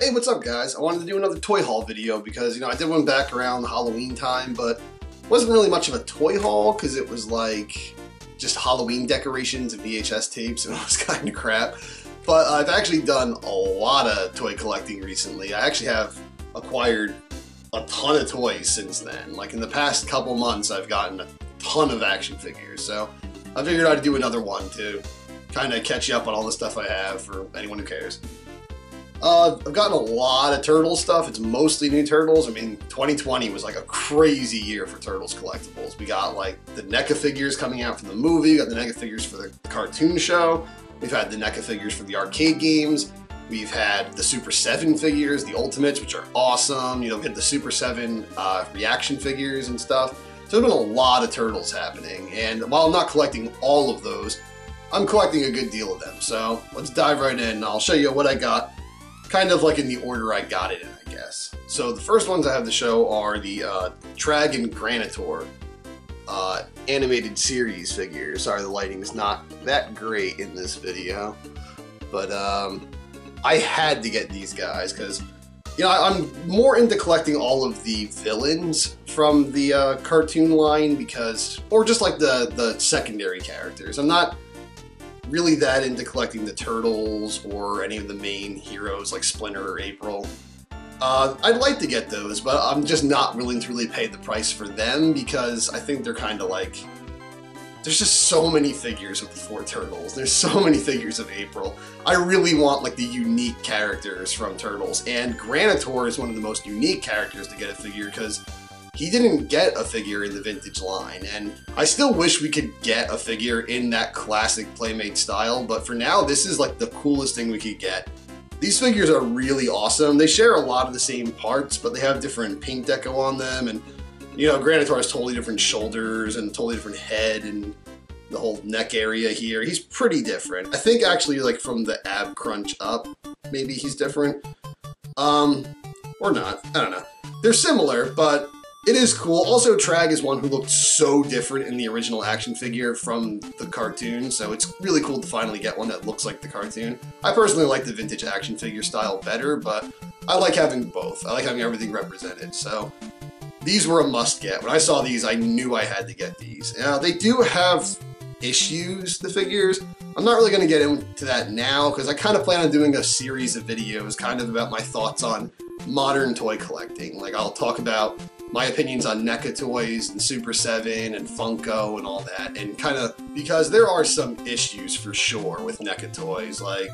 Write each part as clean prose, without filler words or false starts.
Hey, what's up guys? I wanted to do another toy haul video because, I did one back around Halloween time, but it wasn't really much of a toy haul because it was like just Halloween decorations and VHS tapes and it was kind of crap. But I've actually done a lot of toy collecting recently. I actually have acquired a ton of toys since then. Like in the past couple months, I've gotten a ton of action figures. So I figured I'd do another one to kind of catch you up on all the stuff I have for anyone who cares. I've gotten a lot of Turtles stuff. It's mostly new Turtles. I mean, 2020 was like a crazy year for Turtles collectibles. We got like the NECA figures coming out for the movie, we got the NECA figures for the cartoon show, we've had the NECA figures for the arcade games, we've had the Super 7 figures, the Ultimates, which are awesome. We had the Super 7 reaction figures and stuff. So there's been a lot of Turtles happening, and while I'm not collecting all of those, I'm collecting a good deal of them. So let's dive right in. I'll show you what I got, kind of like in the order I got it in, I guess. So the first ones I have to show are the Trag and Granitor animated series figures. Sorry, the lighting's not that great in this video, but I had to get these guys because, I'm more into collecting all of the villains from the cartoon line because, or just like the secondary characters. I'm not really that into collecting the Turtles or any of the main heroes like Splinter or April. I'd like to get those, but I'm just not willing to really pay the price for them because I think they're kind of like, there's just so many figures of the 4 Turtles. There's so many figures of April. I really want like the unique characters from Turtles, and Granitor is one of the most unique characters to get a figure because he didn't get a figure in the vintage line, and I still wish we could get a figure in that classic Playmate style, but for now, this is like the coolest thing we could get. These figures are really awesome. They share a lot of the same parts, but they have different paint deco on them, and Granitor has totally different shoulders and totally different head and the whole neck area here. He's pretty different. I think actually like from the ab crunch up, maybe he's different. Or not, I don't know. They're similar, but it is cool. Also, Trag is one who looked so different in the original action figure from the cartoon, so it's really cool to finally get one that looks like the cartoon. I personally like the vintage action figure style better, but I like having both. I like having everything represented, so these were a must-get. When I saw these, I knew I had to get these. Now, they do have issues, the figures. I'm not really going to get into that now, because I kind of plan on doing a series of videos kind of about my thoughts on modern toy collecting. Like, I'll talk about my opinions on NECA toys and Super 7 and Funko and all that, and kind of, because there are some issues for sure with NECA toys. Like,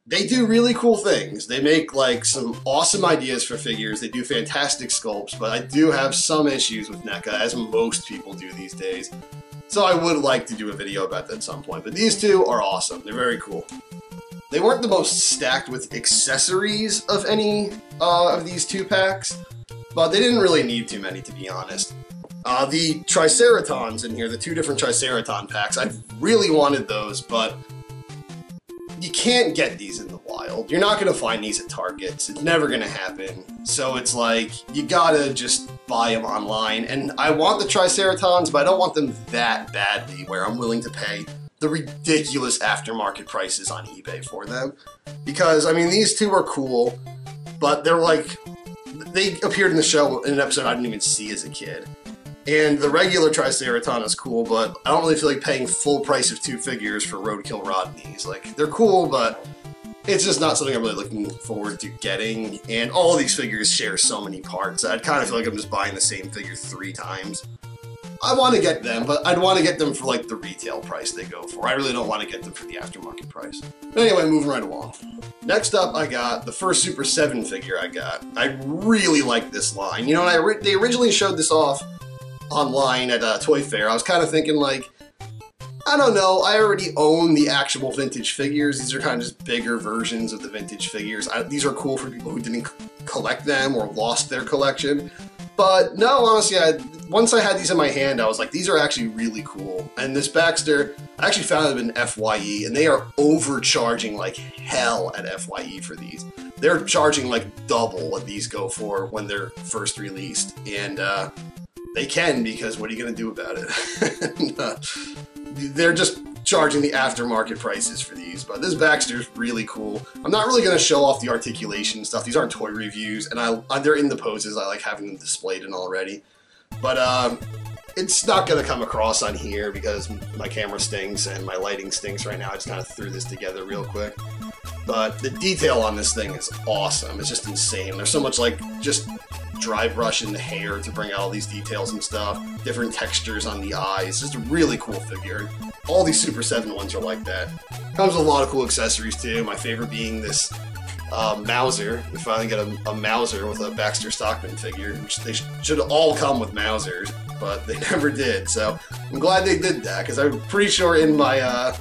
they do really cool things. They make like some awesome ideas for figures. They do fantastic sculpts, but I do have some issues with NECA, as most people do these days. So I would like to do a video about that at some point, but these two are awesome. They're very cool. They weren't the most stacked with accessories of any of these 2-packs, but they didn't really need too many, to be honest. The Triceratons in here, the 2 different Triceraton packs, I really wanted those, but you can't get these in the wild. You're not going to find these at Targets. It's never going to happen. So it's like, you gotta just buy them online. And I want the Triceratons, but I don't want them that badly where I'm willing to pay the ridiculous aftermarket prices on eBay for them. Because, I mean, these 2 are cool, but they're like, they appeared in the show in an episode I didn't even see as a kid. And the regular Triceraton is cool, but I don't really feel like paying full price of 2 figures for Roadkill Rodneys. Like, they're cool, but it's just not something I'm really looking forward to getting. And all of these figures share so many parts. I'd kind of feel like I'm just buying the same figure 3 times. I want to get them, but I'd want to get them for like the retail price they go for. I really don't want to get them for the aftermarket price. But anyway, moving right along. Next up, I got the first Super 7 figure I got. I really like this line. When they originally showed this off online at a toy fair, I was kind of thinking like, I don't know, I already own the actual vintage figures. These are kind of just bigger versions of the vintage figures. These are cool for people who didn't collect them or lost their collection. But no, honestly, once I had these in my hand, I was like, these are actually really cool. And this Baxter, I actually found them in FYE, and they are overcharging like hell at FYE for these. They're charging like double what these go for when they're first released. And they can, because what are you going to do about it? They're just charging the aftermarket prices for these, but this Baxter's really cool. I'm not really going to show off the articulation stuff. These aren't toy reviews, and they're in the poses. I like having them displayed and already. But it's not going to come across on here because my camera stinks and my lighting stinks right now. I just kind of threw this together real quick. But the detail on this thing is awesome. It's just insane. There's so much like just dry brush in the hair to bring out all these details and stuff. Different textures on the eyes. Just a really cool figure. All these Super 7 ones are like that. Comes with a lot of cool accessories too. My favorite being this Mauser. We finally get a Mauser with a Baxter Stockman figure, which they should all come with Mausers, but they never did. So I'm glad they did that, because I'm pretty sure in my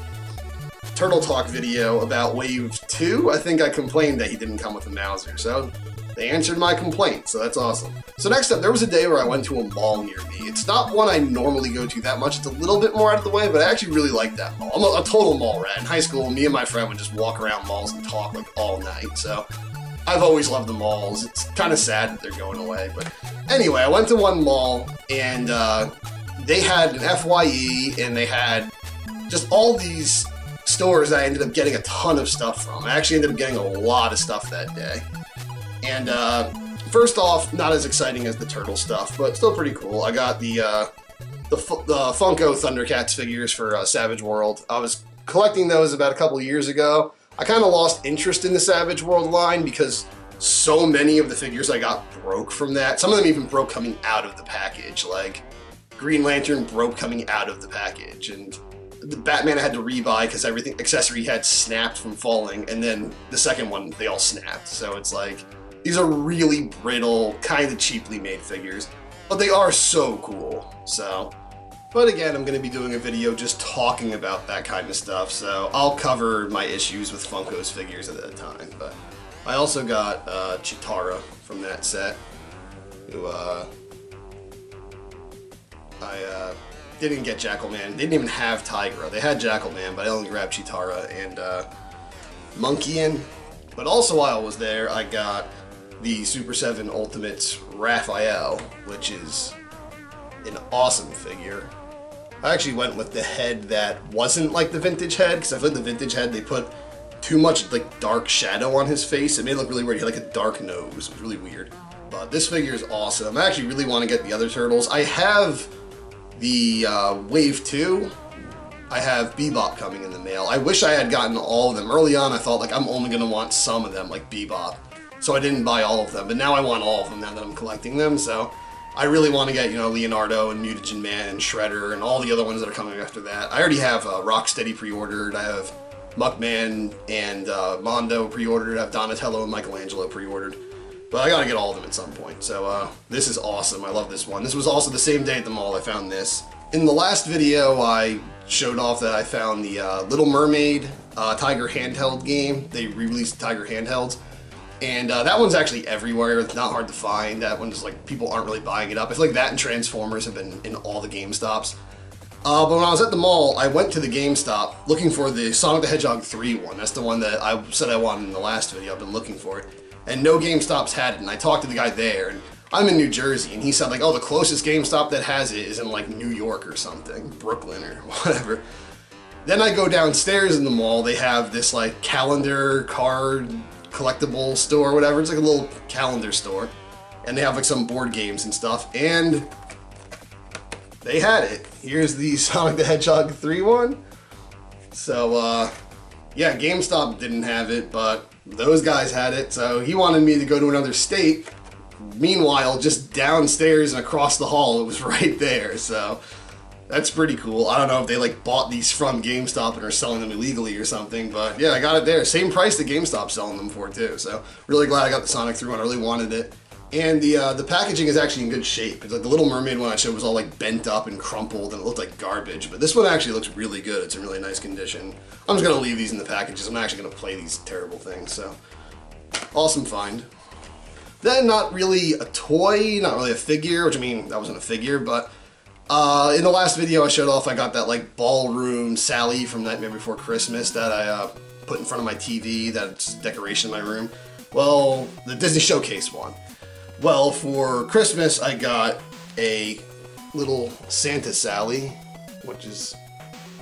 Turtle Talk video about Wave 2, I think I complained that he didn't come with a Mauser. So they answered my complaint, so that's awesome. So next up, there was a day where I went to a mall near me. It's not one I normally go to that much. It's a little bit more out of the way, but I actually really like that mall. I'm a total mall rat. In high school, me and my friend would just walk around malls and talk like all night. So I've always loved the malls. It's kind of sad that they're going away. But anyway, I went to one mall, and they had an FYE, and they had just all these stores that I ended up getting a ton of stuff from. I actually ended up getting a lot of stuff that day. And first off, not as exciting as the turtle stuff, but still pretty cool. I got the Funko Thundercats figures for Savage World. I was collecting those about a couple of years ago. I kind of lost interest in the Savage World line because so many of the figures I got broke from that. Some of them even broke coming out of the package. Like Green Lantern broke coming out of the package, and the Batman I had to rebuy because everything accessory had snapped from falling, and then the second one they all snapped. So it's like, these are really brittle, kind of cheaply made figures, but they are so cool. So, but again, I'm going to be doing a video just talking about that kind of stuff, so I'll cover my issues with Funko's figures at that time. But I also got Chitara from that set, who I didn't get Jackalman. They didn't even have Tigra. They had Jackalman, but I only grabbed Chitara and Monkeyin. But also while I was there, I got the Super 7 Ultimates Raphael, which is an awesome figure. I actually went with the head that wasn't like the vintage head, because I feel like the vintage head, they put too much like dark shadow on his face. It made it look really weird. He had like a dark nose. It was really weird. But this figure is awesome. I actually really want to get the other turtles. I have the Wave 2. I have Bebop coming in the mail. I wish I had gotten all of them. Early on, I thought like I'm only going to want some of them, like Bebop. So I didn't buy all of them, but now I want all of them now that I'm collecting them. So I really want to get, you know, Leonardo and Mutagen Man and Shredder and all the other ones that are coming after that. I already have Rocksteady pre-ordered. I have Muckman and Mondo pre-ordered. I have Donatello and Michelangelo pre-ordered. But I gotta get all of them at some point. So this is awesome. I love this one. This was also the same day at the mall I found this. In the last video, I showed off that I found the Little Mermaid Tiger handheld game. They re-released Tiger handhelds. And that one's actually everywhere. It's not hard to find. That one's like, people aren't really buying it up. I feel like that and Transformers have been in all the GameStops. But when I was at the mall, I went to the GameStop looking for the Sonic the Hedgehog 3 one. That's the one that I said I wanted in the last video. I've been looking for it. And no GameStops had it. And I talked to the guy there, and I'm in New Jersey, and he said like, oh, the closest GameStop that has it is in like New York or something, Brooklyn or whatever. Then I go downstairs in the mall. They have this like calendar, card, collectible store, whatever. It's like a little calendar store, and they have like some board games and stuff, and they had it. Here's the Sonic the Hedgehog 3 one. So yeah, GameStop didn't have it, but those guys had it, so he wanted me to go to another state. Meanwhile, just downstairs and across the hall, it was right there, so that's pretty cool. I don't know if they like bought these from GameStop and are selling them illegally or something, but yeah, I got it there. Same price that GameStop's selling them for too, so really glad I got the Sonic 3 one. I really wanted it. And the packaging is actually in good shape. It's like the Little Mermaid one I showed was all like bent up and crumpled and it looked like garbage, but this one actually looks really good. It's in really nice condition. I'm just gonna leave these in the packages. I'm not actually gonna play these terrible things, so awesome find. Then not really a toy, not really a figure, which I mean, that wasn't a figure, but in the last video I showed off I got that like ballroom Sally from Nightmare Before Christmas that I put in front of my TV, that's decoration in my room. Well, the Disney Showcase one. Well, for Christmas, I got a little Santa Sally, which is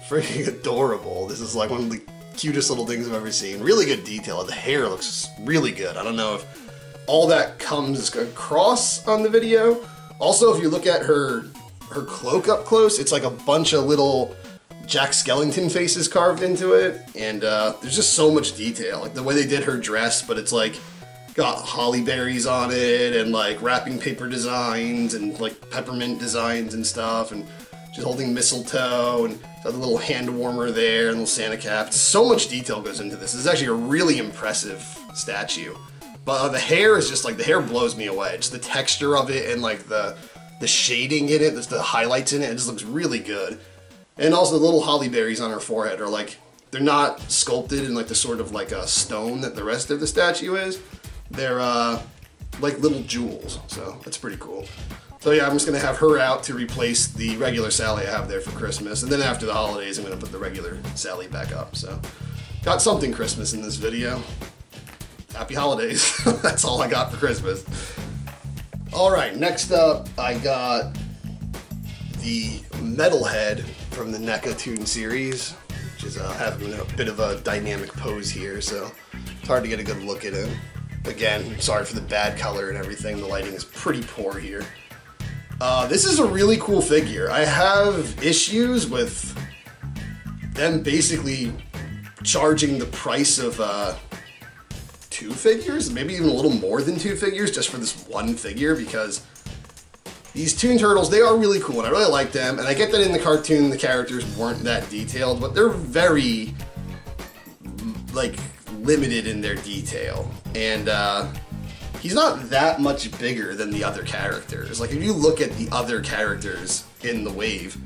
freaking adorable. This is like one of the cutest little things I've ever seen. Really good detail. The hair looks really good. I don't know if all that comes across on the video. Also, if you look at her cloak up close, it's like a bunch of little Jack Skellington faces carved into it, and there's just so much detail. Like the way they did her dress, but it's like got holly berries on it, and like wrapping paper designs, and like peppermint designs and stuff, and she's holding mistletoe, and got a little hand warmer there, and a little Santa cap. So much detail goes into this. This is actually a really impressive statue. But the hair is just like, the hair blows me away. Just the texture of it, and like the shading in it, the highlights in it, it just looks really good. And also the little holly berries on her forehead are like, they're not sculpted in like the sort of like a stone that the rest of the statue is. They're like little jewels, so that's pretty cool. So yeah, I'm just gonna have her out to replace the regular Sally I have there for Christmas, and then after the holidays I'm gonna put the regular Sally back up. So got something Christmas in this video. Happy holidays. That's all I got for Christmas. Alright, next up I got the Metalhead from the NECA Toon series, which is having a bit of a dynamic pose here, so it's hard to get a good look at him. Again, sorry for the bad color and everything, the lighting is pretty poor here. This is a really cool figure. I have issues with them basically charging the price of 2 figures, maybe even a little more than 2 figures just for this one figure, because these Toon Turtles, they are really cool and I really like them, and I get that in the cartoon the characters weren't that detailed, but they're very like limited in their detail, and he's not that much bigger than the other characters. Like if you look at the other characters in the wave,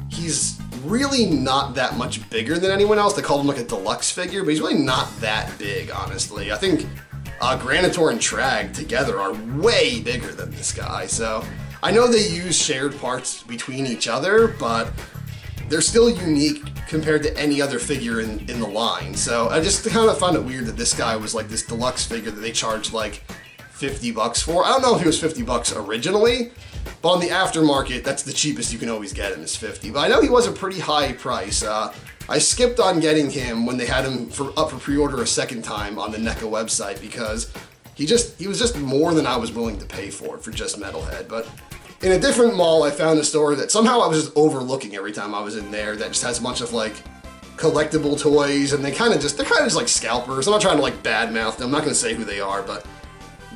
he's really not that much bigger than anyone else. They called him like a deluxe figure, but he's really not that big, honestly. I think Granitor and Trag together are way bigger than this guy, so I know they use shared parts between each other, but they're still unique compared to any other figure in the line. So I just kind of found it weird that this guy was like this deluxe figure that they charged like 50 bucks for. I don't know if he was 50 bucks originally, but on the aftermarket, that's the cheapest you can always get him is 50. But I know he was a pretty high price. I skipped on getting him when they had him up for pre-order a second time on the NECA website, because he was just more than I was willing to pay for just Metalhead. But in a different mall, I found a store that somehow I was just overlooking every time I was in there, that just has a bunch of like collectible toys, and they're kind of just like scalpers. I'm not trying to like badmouth them. I'm not going to say who they are, but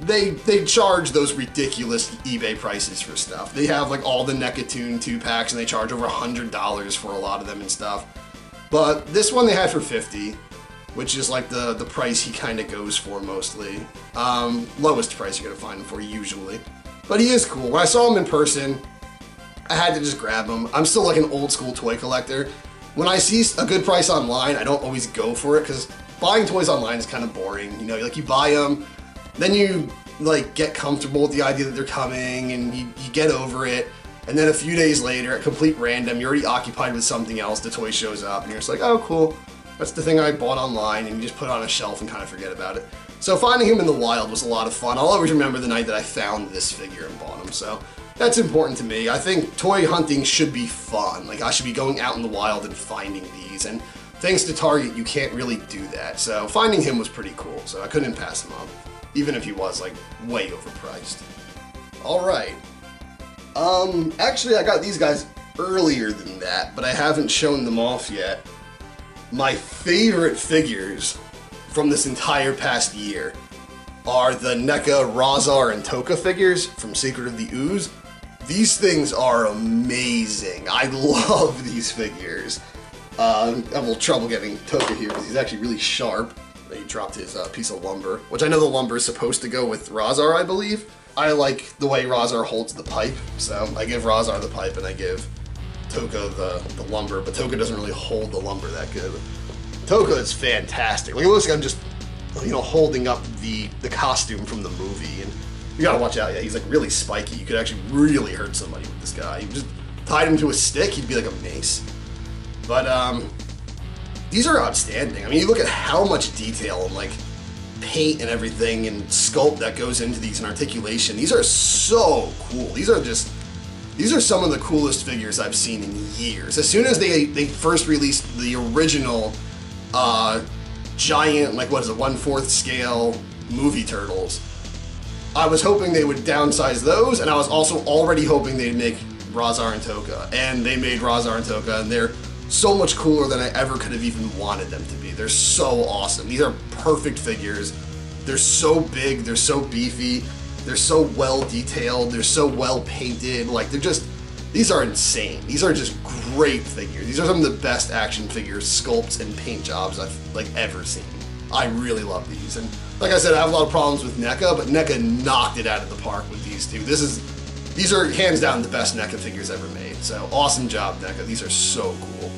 they charge those ridiculous eBay prices for stuff. They have like all the NECA Toon 2-packs, and they charge over $100 for a lot of them and stuff. But this one they had for $50, which is like the price he kind of goes for mostly. Lowest price you're going to find him for usually. But he is cool. When I saw him in person, I had to just grab him. I'm still like an old school toy collector. When I see a good price online, I don't always go for it, because buying toys online is kind of boring. You know, like you buy them, then you like get comfortable with the idea that they're coming, and you get over it, and then a few days later, at complete random, you're already occupied with something else, the toy shows up, and you're just like, oh cool, that's the thing I bought online, and you just put it on a shelf and kind of forget about it. So finding him in the wild was a lot of fun. I'll always remember the night that I found this figure and bought him, so that's important to me. I think toy hunting should be fun. Like I should be going out in the wild and finding these, and thanks to Target, you can't really do that. So finding him was pretty cool, so I couldn't pass him up, even if he was like way overpriced. Alright. Actually I got these guys earlier than that, but I haven't shown them off yet. My favorite figures from this entire past year are the NECA Razar and Toka figures from Secret of the Ooze. These things are amazing. I love these figures. I have a little trouble getting Toka here because he's actually really sharp. He dropped his piece of lumber, which I know the lumber is supposed to go with Razar, I believe. I like the way Razar holds the pipe, so I give Razar the pipe and I give Toka the lumber, but Toka doesn't really hold the lumber that good. Toka is fantastic. Like, it looks like I'm just, you know, holding up the costume from the movie, and you gotta watch out. Yeah, he's like really spiky. You could actually really hurt somebody with this guy. You just tied him to a stick, he'd be like a mace. But these are outstanding. I mean, you look at how much detail and like paint and everything and sculpt that goes into these and articulation. These are so cool. These are just These are some of the coolest figures I've seen in years. As soon as they first released the original giant, like what is it, 1/4 scale movie turtles, I was hoping they would downsize those, and I was also already hoping they'd make Razar and Tokka. And they made Razar and Tokka, and they're so much cooler than I ever could have even wanted them to be. They're so awesome. These are perfect figures. They're so big, they're so beefy, they're so well detailed, they're so well painted. Like, these are insane. These are just great figures. These are some of the best action figures, sculpts, and paint jobs I've ever seen. I really love these. And like I said, I have a lot of problems with NECA, but NECA knocked it out of the park with these two. These are hands down the best NECA figures ever made. So awesome job, NECA. These are so cool.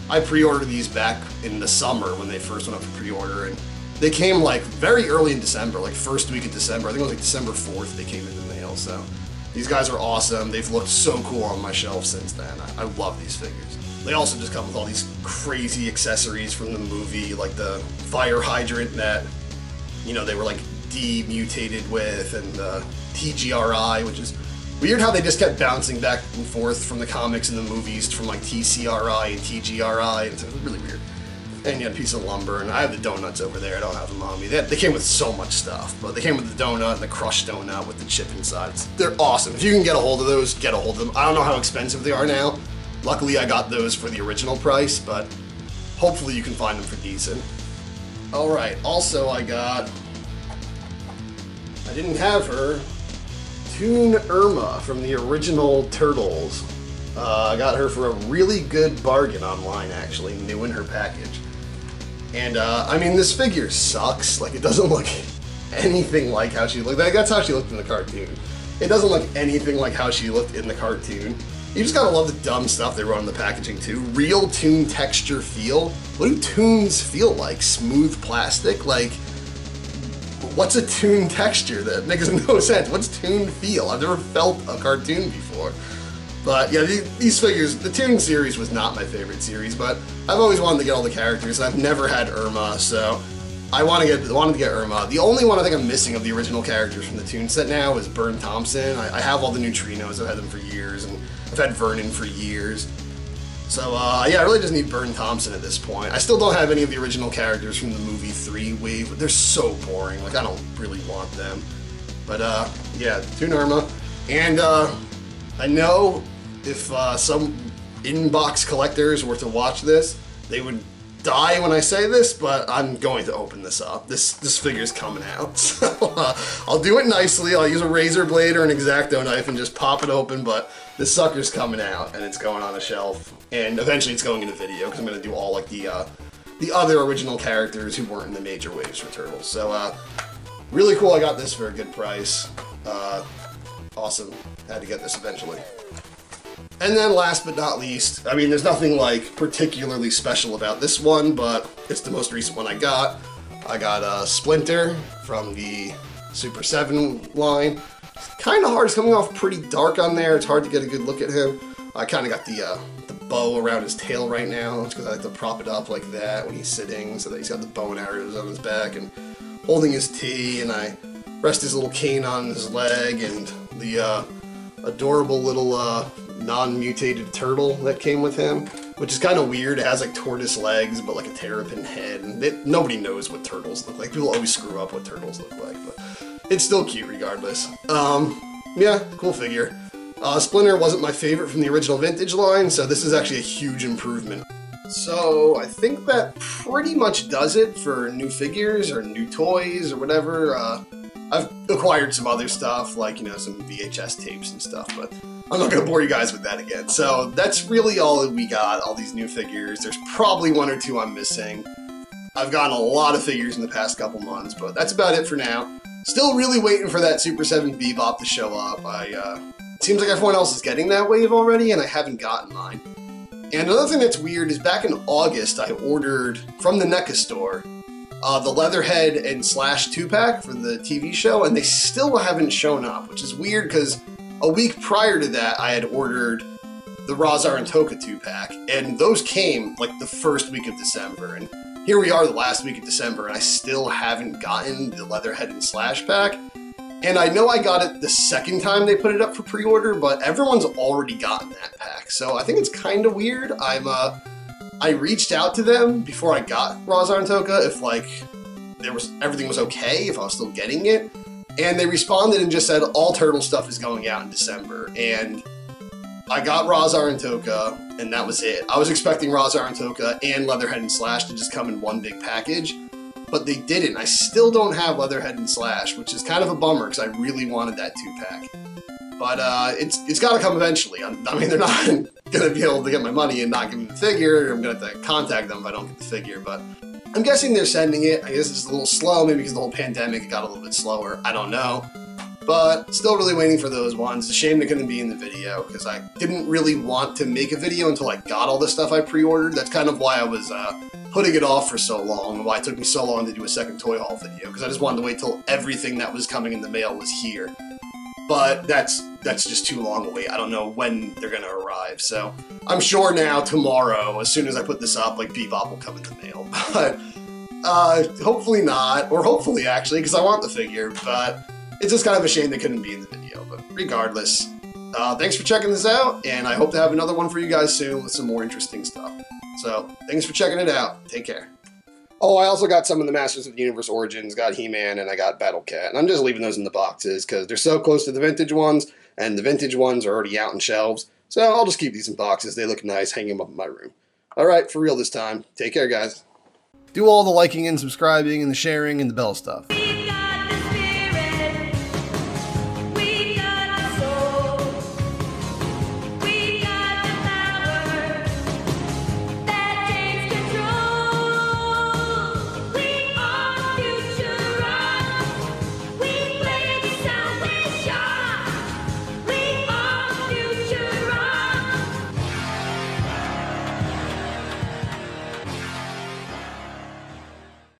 I pre-ordered these back in the summer when they first went up for pre-order, and they came like very early in December, like first week of December. I think it was like December 4th they came in the mail. So these guys are awesome. They've looked so cool on my shelf since then. I love these figures. They also just come with all these crazy accessories from the movie, like the fire hydrant that, you know, they were like demutated with, and the TGRI, which is weird how they just kept bouncing back and forth from the comics and the movies, from like TCRI and TGRI, and it's really weird. And you had a piece of lumber, and I have the donuts over there. I don't have them on me. They came with so much stuff, but they came with the donut and the crushed donut with the chip inside. They're awesome. If you can get a hold of those, get a hold of them. I don't know how expensive they are now. Luckily, I got those for the original price, but hopefully you can find them for decent. All right, also I didn't have her, Toon Irma from the original Turtles. I got her for a really good bargain online, actually, new in her package. And, I mean, this figure sucks. Like, it doesn't look anything like how she looked. That's how she looked in the cartoon. It doesn't look anything like how she looked in the cartoon. You just gotta love the dumb stuff they wrote on the packaging, too. Real Toon texture feel. What do Toons feel like? Smooth plastic? Like, what's a Toon texture? That makes no sense. What's Toon feel? I've never felt a cartoon before. But yeah, these figures, the Toon series was not my favorite series, but I've always wanted to get all the characters, and I've never had Irma, so I wanted to get Irma. The only one I think I'm missing of the original characters from the Toon set now is Burn Thompson. I have all the neutrinos, I've had them for years, and I've had Vernon for years. So yeah, I really just need Burn Thompson at this point. I still don't have any of the original characters from the movie 3 wave, but they're so boring, like I don't really want them. But yeah, Toon Irma. And I know if some inbox collectors were to watch this, they would die when I say this, but I'm going to open this up. This figure's coming out, so I'll do it nicely. I'll use a razor blade or an X-Acto knife and just pop it open, but this sucker's coming out, and it's going on a shelf, and eventually it's going in a video, because I'm going to do all like the other original characters who weren't in the major waves for Turtles. So really cool. I got this for a good price. Awesome. Had to get this eventually. And then last but not least, I mean, there's nothing like particularly special about this one, but it's the most recent one I got. I got Splinter from the Super 7 line. It's kind of hard. It's coming off pretty dark on there. It's hard to get a good look at him. I kind of got the bow around his tail right now. It's because I like to prop it up like that when he's sitting, so that he's got the bow and arrows on his back and holding his tea, and I rest his little cane on his leg, and the adorable little non-mutated turtle that came with him, which is kind of weird. It has like tortoise legs, but like a terrapin head, and nobody knows what turtles look like. People always screw up what turtles look like, but it's still cute regardless. Yeah, cool figure. Splinter wasn't my favorite from the original vintage line, so this is actually a huge improvement. So I think that pretty much does it for new figures or new toys or whatever. I've acquired some other stuff, like, you know, some VHS tapes and stuff, but I'm not going to bore you guys with that again. So that's really all that we got, all these new figures. There's probably one or two I'm missing. I've gotten a lot of figures in the past couple months, but that's about it for now. Still really waiting for that Super 7 Bebop to show up. It seems like everyone else is getting that wave already, and I haven't gotten mine. And another thing that's weird is back in August, I ordered from the NECA store the Leatherhead and Slash 2-pack for the TV show, and they still haven't shown up, which is weird because a week prior to that, I had ordered the Razar and Tokka 2-pack, and those came like the first week of December, and here we are the last week of December, and I still haven't gotten the Leatherhead and Slash pack. And I know I got it the second time they put it up for pre-order, but everyone's already gotten that pack. So I think it's kind of weird. I reached out to them before I got Razar and Toka if like everything was okay, if I was still getting it. And they responded and just said all turtle stuff is going out in December. And I got Razar and Toka, and that was it. I was expecting Razar and Toka and Leatherhead and Slash to just come in one big package, but they didn't. I still don't have Leatherhead and Slash, which is kind of a bummer because I really wanted that 2-pack. But it's got to come eventually. I mean, they're not going to be able to get my money and not give me the figure. I'm going to have to contact them if I don't get the figure, but I'm guessing they're sending it. I guess it's a little slow, maybe because the whole pandemic got a little bit slower. I don't know. But still really waiting for those ones. It's a shame they couldn't be in the video because I didn't really want to make a video until I got all the stuff I pre-ordered. That's kind of why I was putting it off for so long, and why it took me so long to do a second toy haul video, because I just wanted to wait till everything that was coming in the mail was here. But that's just too long a wait. I don't know when they're going to arrive. So I'm sure now tomorrow, as soon as I put this up, like Bebop will come in the mail. But hopefully not, or hopefully actually, because I want the figure. But it's just kind of a shame they couldn't be in the video. But regardless, thanks for checking this out, and I hope to have another one for you guys soon with some more interesting stuff. So thanks for checking it out. Take care. Oh, I also got some of the Masters of the Universe Origins, got He-Man, and I got Battle Cat. And I'm just leaving those in the boxes because they're so close to the vintage ones, and the vintage ones are already out on shelves. So I'll just keep these in boxes. They look nice, hang them up in my room. All right, for real this time. Take care, guys. Do all the liking and subscribing and the sharing and the bell stuff.